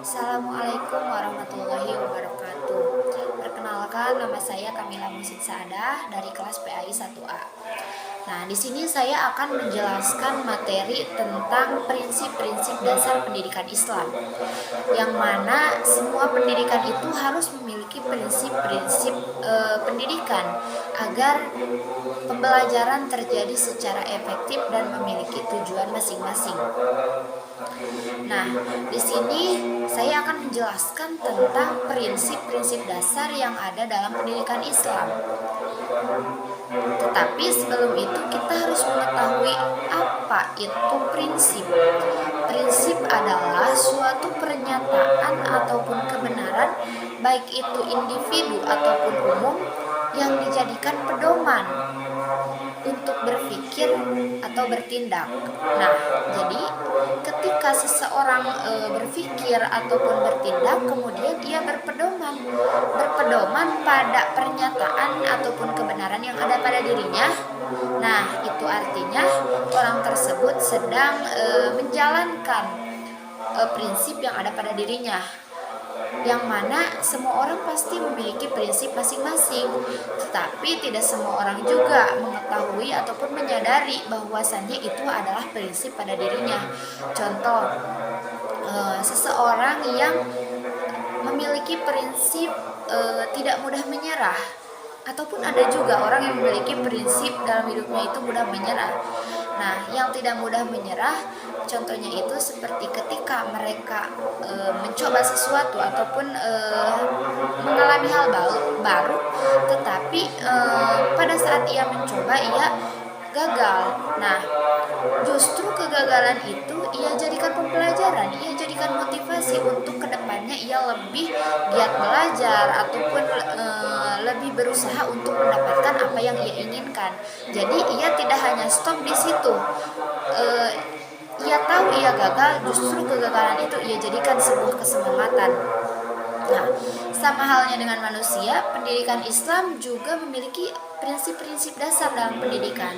Assalamualaikum warahmatullahi wabarakatuh. Perkenalkan, nama saya Kamila Musid Saadah dari kelas PAI 1A. Nah, di sini saya akan menjelaskan materi tentang prinsip-prinsip dasar pendidikan Islam, yang mana semua pendidikan itu harus memiliki prinsip-prinsip pendidikan agar pembelajaran terjadi secara efektif dan memiliki tujuan masing-masing. Nah, di sini saya akan menjelaskan tentang prinsip-prinsip dasar yang ada dalam pendidikan Islam. Tetapi sebelum itu kita harus mengetahui apa itu prinsip. Prinsip adalah suatu pernyataan ataupun kebenaran, baik itu individu ataupun umum, yang dijadikan pedoman untuk berpikir atau bertindak. Nah, jadi ketika seseorang berpikir ataupun bertindak, kemudian ia berpedoman pada pernyataan ataupun kebenaran yang ada pada dirinya. Nah, itu artinya orang tersebut sedang menjalankan prinsip yang ada pada dirinya, yang mana semua orang pasti memiliki prinsip masing-masing, tetapi tidak semua orang juga mengetahui ataupun menyadari bahwasannya itu adalah prinsip pada dirinya. Contoh, seseorang yang memiliki prinsip tidak mudah menyerah, ataupun ada juga orang yang memiliki prinsip dalam hidupnya itu mudah menyerah. Nah, yang tidak mudah menyerah, contohnya itu seperti ketika mereka mencoba sesuatu ataupun mengalami hal baru, tetapi pada saat ia mencoba ia gagal. Nah, justru kegagalan itu ia jadikan pembelajaran, ia jadikan motivasi untuk kedepannya ia lebih giat belajar ataupun lebih berusaha untuk mendapatkan apa yang ia inginkan. Jadi ia tidak hanya stop di situ. Ia tahu ia gagal, justru kegagalan itu ia jadikan sebuah kesemangatan. Nah, sama halnya dengan manusia, pendidikan Islam juga memiliki prinsip-prinsip dasar dalam pendidikan.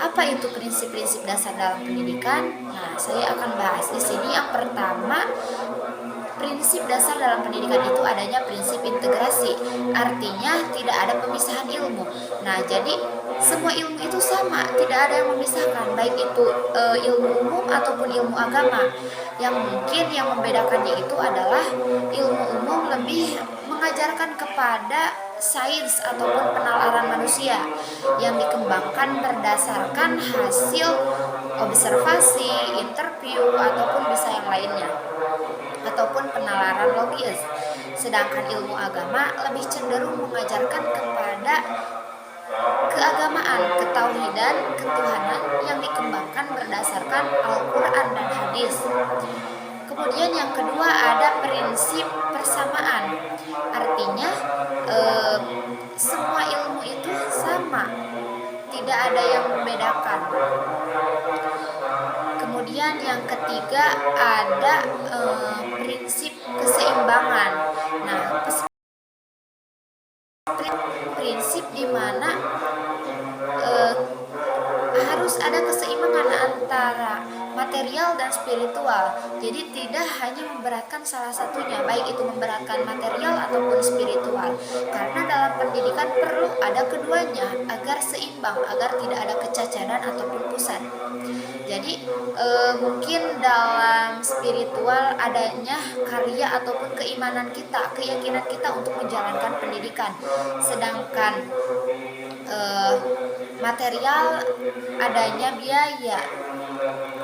Apa itu prinsip-prinsip dasar dalam pendidikan? Nah, saya akan bahas di sini. Yang pertama, prinsip dasar dalam pendidikan itu adanya prinsip integrasi, artinya tidak ada pemisahan ilmu. Nah, jadi semua ilmu itu sama, tidak ada yang memisahkan, baik itu ilmu umum ataupun ilmu agama. Yang mungkin yang membedakannya itu adalah ilmu umum lebih mengajarkan kepada sains ataupun penalaran manusia yang dikembangkan berdasarkan hasil observasi, interview, ataupun bisa yang lainnya, ataupun penalaran logis. Sedangkan ilmu agama lebih cenderung mengajarkan kepada keagamaan, ketauhidan, ketuhanan yang dikembangkan berdasarkan Al-Quran dan hadis. Kemudian yang kedua ada prinsip persamaan, artinya semua ilmu itu sama, tidak ada yang membedakan. Kemudian yang ketiga ada prinsip keseimbangan. Nah, prinsip di mana harus ada keseimbangan antara material dan spiritual. Jadi tidak hanya memberatkan salah satunya, baik itu memberatkan material ataupun spiritual. Karena dalam pendidikan perlu ada keduanya agar seimbang, agar tidak ada kecacaran ataupun pusat. Jadi mungkin dalam spiritual adanya karya ataupun keimanan kita, keyakinan kita untuk menjalankan pendidikan. Sedangkan material adanya biaya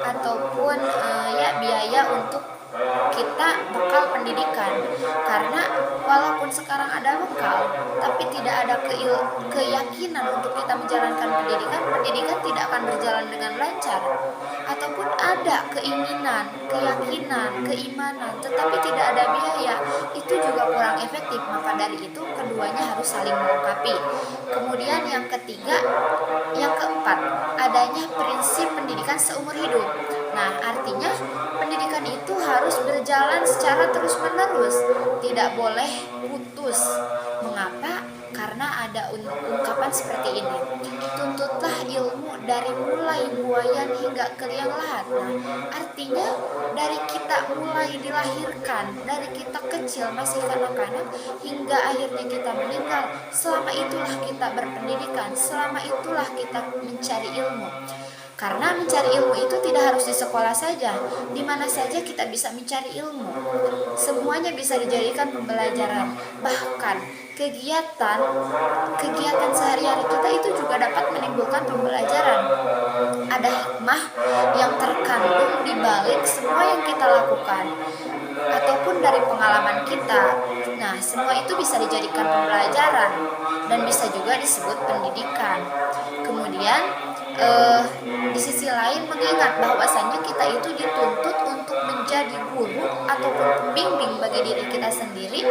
ataupun biaya untuk kita bekal pendidikan. Karena walaupun sekarang ada bekal, tapi tidak ada keyakinan untuk kita menjalankan pendidikan tidak akan berjalan dengan lancar. Ataupun ada keinginan, keyakinan, keimanan, tetapi tidak ada biaya, itu juga kurang efektif. Maka dari itu keduanya harus saling melengkapi. Kemudian yang keempat, adanya prinsip pendidikan seumur hidup. Nah, artinya pendidikan itu harus berjalan secara terus-menerus, tidak boleh putus. Mengapa? Karena ada ungkapan seperti ini: tuntutlah ilmu dari mulai buayan hingga ke liang lahat. Nah, artinya dari kita mulai dilahirkan, dari kita kecil masih kanak-kanak hingga akhirnya kita meninggal, selama itulah kita berpendidikan, selama itulah kita mencari ilmu. Karena mencari ilmu itu tidak harus di sekolah saja, di mana saja kita bisa mencari ilmu. Semuanya bisa dijadikan pembelajaran. Bahkan kegiatan sehari-hari kita itu juga dapat menimbulkan pembelajaran. Ada hikmah yang terkandung di balik semua yang kita lakukan, ataupun dari pengalaman kita. Nah, semua itu bisa dijadikan pembelajaran dan bisa juga disebut pendidikan. Kemudian di sisi lain mengingat bahwasannya kita itu dituntut untuk menjadi guru ataupun pembimbing bagi diri kita sendiri,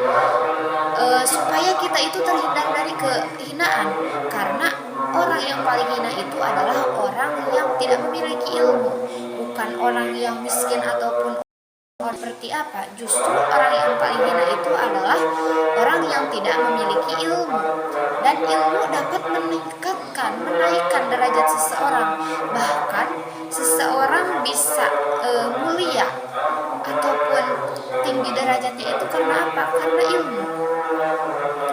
supaya kita itu terhindar dari kehinaan. Karena orang yang paling hina itu adalah orang yang tidak memiliki ilmu, bukan orang yang miskin ataupun seperti apa. Justru orang yang paling hina itu adalah orang yang tidak memiliki ilmu. Dan ilmu dapat menaikkan derajat seseorang. Bahkan seseorang bisa mulia ataupun tinggi derajatnya itu karena apa? Karena ilmu.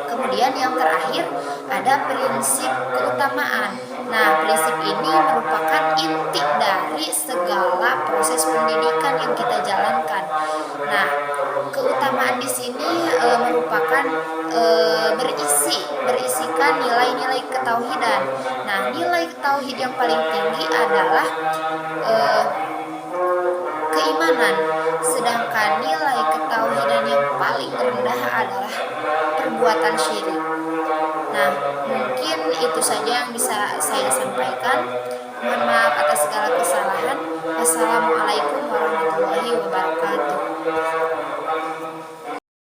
Kemudian yang terakhir ada prinsip keutamaan. Nah, prinsip ini merupakan inti dari segala proses pendidikan yang kita jalankan. Nah, keutamaan di sini merupakan berisikan nilai-nilai ketauhidan. Nah, nilai tauhid yang paling tinggi adalah keimanan, sedangkan nilai ketauhidan yang paling rendah adalah perbuatan syirik. Nah, mungkin itu saja yang bisa saya sampaikan. Mohon maaf atas segala kesalahan. Wassalamualaikum